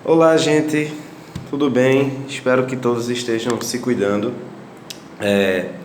Olá, gente, tudo bem? Espero que todos estejam se cuidando.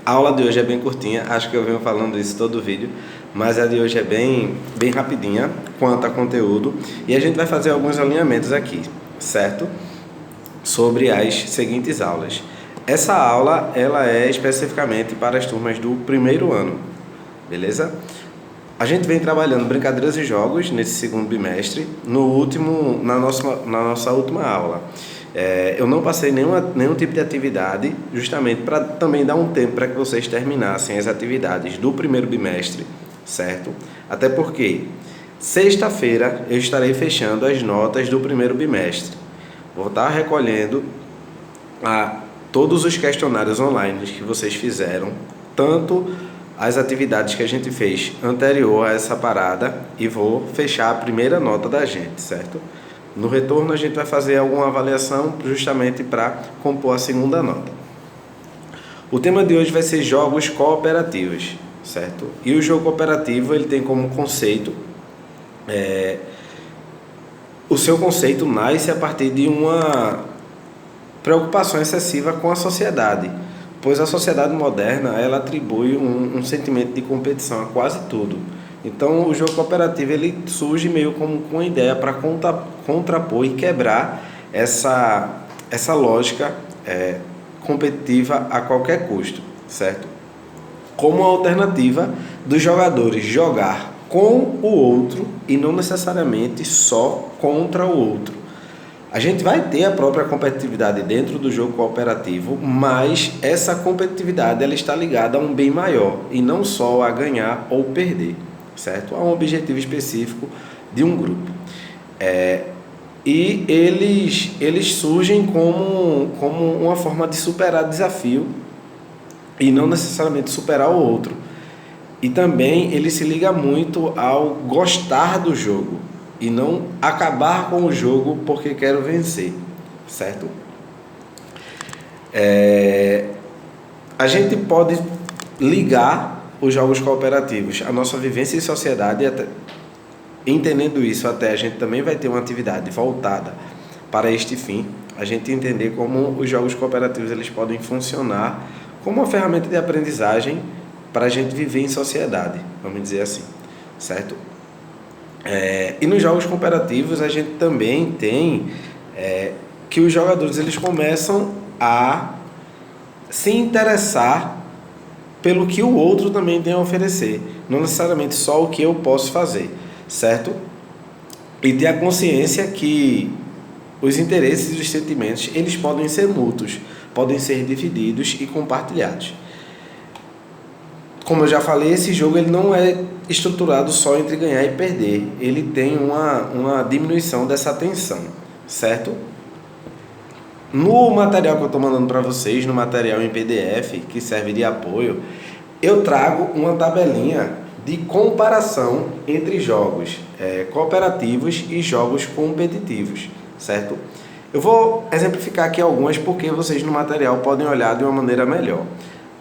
A aula de hoje é bem curtinha, acho que eu venho falando isso todo vídeo, mas a de hoje é bem rapidinha quanto a conteúdo e a gente vai fazer alguns alinhamentos aqui, certo? Sobre as seguintes aulas. Essa aula ela é especificamente para as turmas do primeiro ano, beleza? A gente vem trabalhando brincadeiras e jogos nesse segundo bimestre, na nossa última aula. Eu não passei nenhum tipo de atividade, justamente para também dar um tempo para que vocês terminassem as atividades do primeiro bimestre, certo? Até porque sexta-feira eu estarei fechando as notas do primeiro bimestre. Vou estar recolhendo todos os questionários online que vocês fizeram, tanto as atividades que a gente fez anterior a essa parada, e vou fechar a primeira nota da gente, certo? No retorno a gente vai fazer alguma avaliação justamente para compor a segunda nota. O tema de hoje vai ser jogos cooperativos, certo? E o jogo cooperativo ele tem como conceito, o seu conceito nasce a partir de uma preocupação excessiva com a sociedade, pois a sociedade moderna ela atribui um sentimento de competição a quase tudo. Então o jogo cooperativo ele surge meio como com uma ideia para contrapor e quebrar essa lógica competitiva a qualquer custo, certo? Como alternativa dos jogadores jogar com o outro e não necessariamente só contra o outro. A gente vai ter a própria competitividade dentro do jogo cooperativo, mas essa competitividade ela está ligada a um bem maior e não só a ganhar ou perder, certo? A um objetivo específico de um grupo. E eles surgem como uma forma de superar desafio e não necessariamente superar o outro. E também ele se liga muito ao gostar do jogo e não acabar com o jogo porque quero vencer, certo? A gente pode ligar os jogos cooperativos à nossa vivência em sociedade, entendendo isso até a gente também vai ter uma atividade voltada para este fim, a gente entender como os jogos cooperativos eles podem funcionar como uma ferramenta de aprendizagem para a gente viver em sociedade, vamos dizer assim, certo? E nos jogos cooperativos a gente também tem que os jogadores eles começam a se interessar pelo que o outro também tem a oferecer, não necessariamente só o que eu posso fazer, certo? E ter a consciência que os interesses e os sentimentos eles podem ser mútuos, podem ser divididos e compartilhados. Como eu já falei, esse jogo ele não é estruturado só entre ganhar e perder. Ele tem uma diminuição dessa tensão, certo? No material que eu estou mandando para vocês, no material em PDF, que serve de apoio, eu trago uma tabelinha de comparação entre jogos cooperativos e jogos competitivos, certo? Eu vou exemplificar aqui algumas porque vocês no material podem olhar de uma maneira melhor.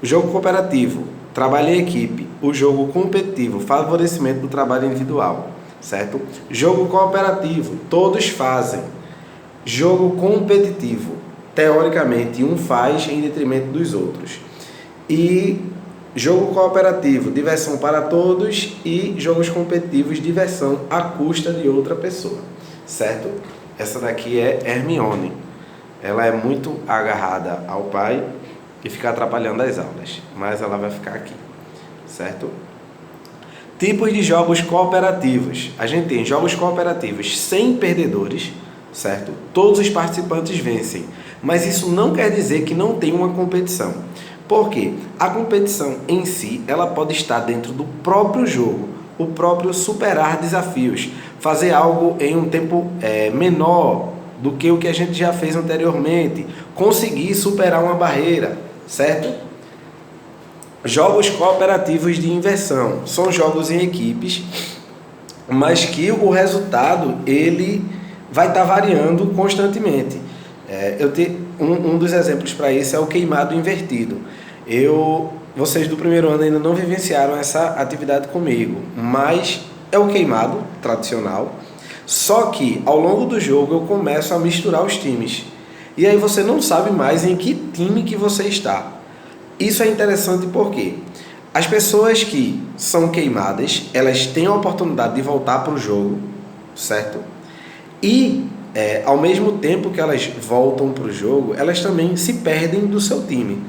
O jogo cooperativo, trabalho em equipe. O jogo competitivo, favorecimento do trabalho individual, certo? Jogo cooperativo, todos fazem. Jogo competitivo, teoricamente um faz em detrimento dos outros. E jogo cooperativo, diversão para todos. E jogos competitivos, diversão à custa de outra pessoa, certo? Essa daqui é Hermione. Ela é muito agarrada ao pai e fica atrapalhando as aulas, mas ela vai ficar aqui, certo? Tipos de jogos cooperativos. A gente tem jogos cooperativos sem perdedores, certo? Todos os participantes vencem, mas isso não quer dizer que não tem uma competição. Por quê? A competição em si, ela pode estar dentro do próprio jogo, o próprio superar desafios, fazer algo em um tempo menor do que o que a gente já fez anteriormente, conseguir superar uma barreira, certo? Jogos cooperativos de inversão são jogos em equipes, mas que o resultado ele vai estar variando constantemente. Um dos exemplos para isso é o queimado invertido. Vocês do primeiro ano ainda não vivenciaram essa atividade comigo, mas é o queimado tradicional, Só que ao longo do jogo eu começo a misturar os times. E aí você não sabe mais em que time que você está. Isso é interessante porque as pessoas que são queimadas, elas têm a oportunidade de voltar para o jogo, certo? E ao mesmo tempo que elas voltam para o jogo, elas também se perdem do seu time.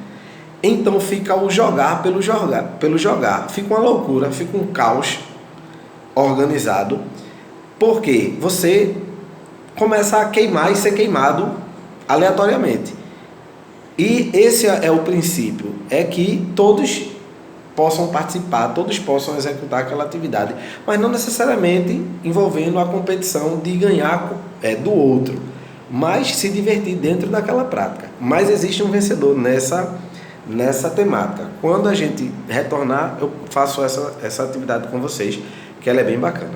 Então fica o jogar pelo jogar. Fica uma loucura, fica um caos organizado, porque você começa a queimar e ser queimado aleatoriamente. E esse é o princípio, é que todos possam participar, todos possam executar aquela atividade, mas não necessariamente envolvendo a competição de ganhar do outro, mas se divertir dentro daquela prática. Mas existe um vencedor nessa temática. Quando a gente retornar, eu faço essa atividade com vocês, que ela é bem bacana.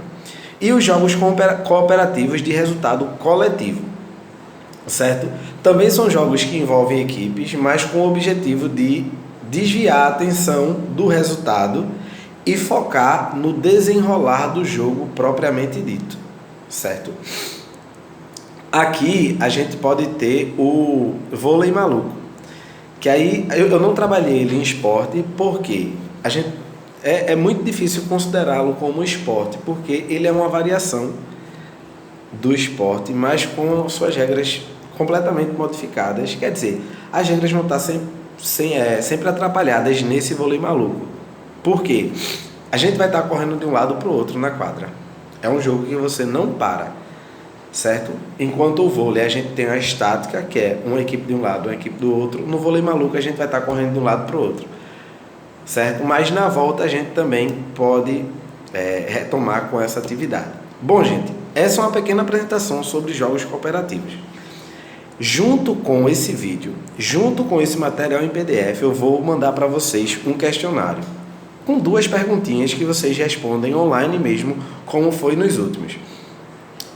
E os jogos cooperativos de resultado coletivo, certo? Também são jogos que envolvem equipes, mas com o objetivo de desviar a atenção do resultado e focar no desenrolar do jogo propriamente dito, certo? Aqui a gente pode ter o vôlei maluco, que aí eu não trabalhei ele em esporte porque a gente é muito difícil considerá-lo como esporte, porque ele é uma variação do esporte, mas com suas regras completamente modificadas. Quer dizer, as regras vão estar sempre atrapalhadas nesse vôlei maluco. Por quê? A gente vai estar correndo de um lado para o outro na quadra. É um jogo que você não para, certo? Enquanto o vôlei a gente tem a estática, que é uma equipe de um lado, uma equipe do outro. No vôlei maluco a gente vai estar correndo de um lado para o outro, certo? Mas na volta a gente também pode retomar com essa atividade. Bom, gente, essa é uma pequena apresentação sobre jogos cooperativos. Junto com esse vídeo, junto com esse material em PDF, eu vou mandar para vocês um questionário com 2 perguntinhas que vocês respondem online mesmo, como foi nos últimos,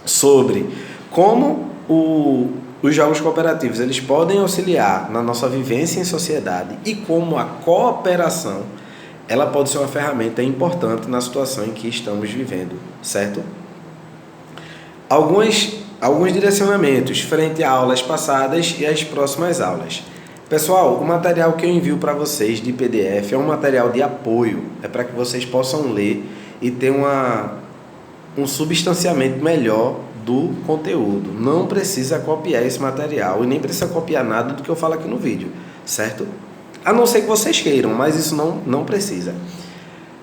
sobre como os jogos cooperativos eles podem auxiliar na nossa vivência em sociedade e como a cooperação ela pode ser uma ferramenta importante na situação em que estamos vivendo, certo? Alguns direcionamentos frente a aulas passadas e às próximas aulas. Pessoal, o material que eu envio para vocês de PDF é um material de apoio, é para que vocês possam ler e ter um substanciamento melhor do conteúdo. Não precisa copiar esse material e nem precisa copiar nada do que eu falo aqui no vídeo, certo? A não ser que vocês queiram, mas isso não precisa.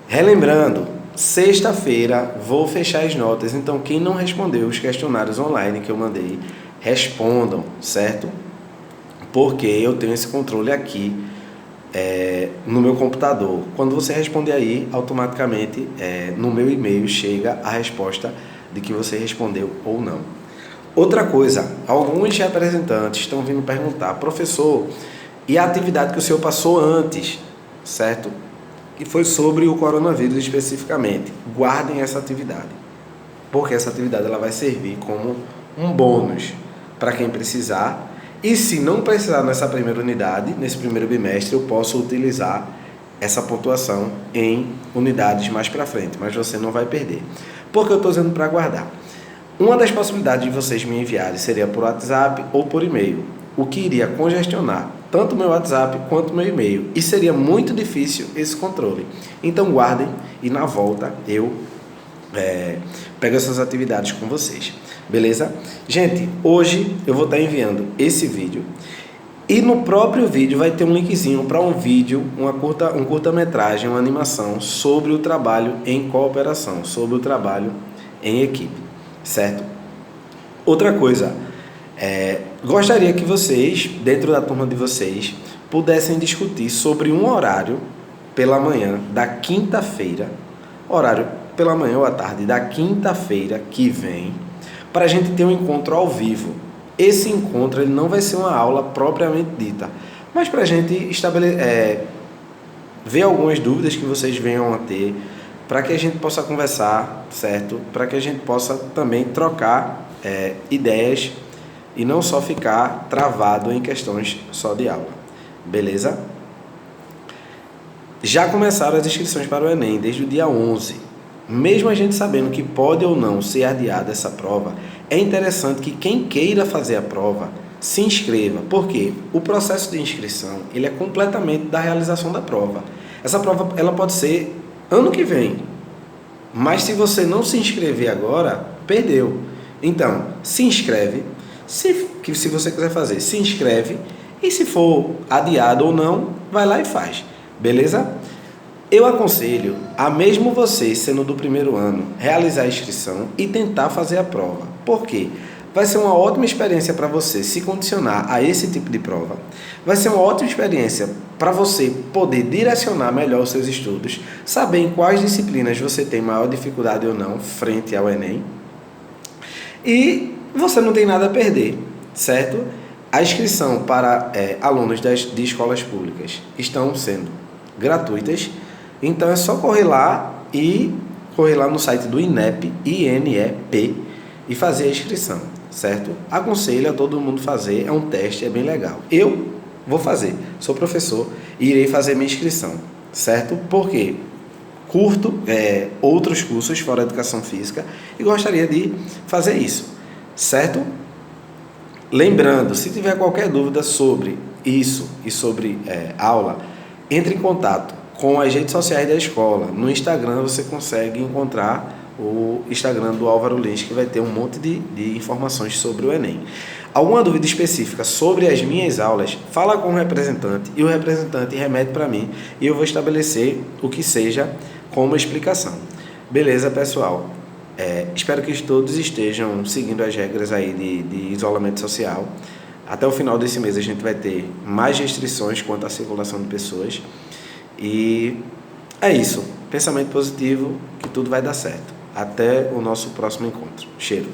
Relembrando, sexta-feira vou fechar as notas, então quem não respondeu os questionários online que eu mandei, respondam, certo? Porque eu tenho esse controle aqui no meu computador. Quando você responder aí, automaticamente no meu e-mail chega a resposta de que você respondeu ou não. Outra coisa, alguns representantes estão vindo perguntar, professor, e a atividade que o senhor passou antes, certo? Que foi sobre o coronavírus especificamente. Guardem essa atividade, porque essa atividade ela vai servir como um bônus para quem precisar. E se não precisar nessa primeira unidade, nesse primeiro bimestre, eu posso utilizar essa pontuação em unidades mais para frente, mas você não vai perder. Por que eu estou dizendo para guardar? Uma das possibilidades de vocês me enviarem seria por WhatsApp ou por e-mail, o que iria congestionar tanto o meu WhatsApp quanto o meu e-mail, e seria muito difícil esse controle. Então guardem e na volta eu pego essas atividades com vocês, beleza? Gente, hoje eu vou estar enviando esse vídeo e no próprio vídeo vai ter um linkzinho para um vídeo, um curta-metragem, uma animação sobre o trabalho em cooperação, sobre o trabalho em equipe, certo? Outra coisa, gostaria que vocês, dentro da turma de vocês, pudessem discutir sobre um horário pela manhã da quinta-feira, horário pela manhã ou à tarde da quinta-feira que vem, para a gente ter um encontro ao vivo. Esse encontro ele não vai ser uma aula propriamente dita, mas para a gente ver algumas dúvidas que vocês venham a ter, para que a gente possa conversar, certo? Para que a gente possa também trocar ideias e não só ficar travado em questões só de aula, beleza? Já começaram as inscrições para o Enem desde o dia 11, mesmo a gente sabendo que pode ou não ser adiada essa prova, é interessante que quem queira fazer a prova se inscreva, porque o processo de inscrição ele é completamente da realização da prova. Essa prova ela pode ser ano que vem, mas se você não se inscrever agora, perdeu. Então, se inscreve, se você quiser fazer, se inscreve, e se for adiado ou não, vai lá e faz, beleza? Eu aconselho a mesmo você, sendo do primeiro ano, realizar a inscrição e tentar fazer a prova. Por quê? Vai ser uma ótima experiência para você se condicionar a esse tipo de prova. Vai ser uma ótima experiência para você poder direcionar melhor os seus estudos, saber em quais disciplinas você tem maior dificuldade ou não frente ao Enem. E você não tem nada a perder, certo? A inscrição para alunos de escolas públicas estão sendo gratuitas. Então é só correr lá no site do INEP, INEP, e fazer a inscrição, certo? Aconselho a todo mundo fazer, é um teste, é bem legal. Eu vou fazer, sou professor e irei fazer minha inscrição, certo? Porque curto outros cursos fora educação física e gostaria de fazer isso, certo? Lembrando, se tiver qualquer dúvida sobre isso e sobre aula, entre em contato com as redes sociais da escola. No Instagram você consegue encontrar o Instagram do Álvaro Lins, que vai ter um monte de informações sobre o Enem. Alguma dúvida específica sobre as minhas aulas, fala com o representante e o representante remete para mim e eu vou estabelecer o que seja como explicação. Beleza, pessoal? Espero que todos estejam seguindo as regras aí de isolamento social. Até o final desse mês a gente vai ter mais restrições quanto à circulação de pessoas. E é isso. Pensamento positivo, que tudo vai dar certo. Até o nosso próximo encontro. Cheiro.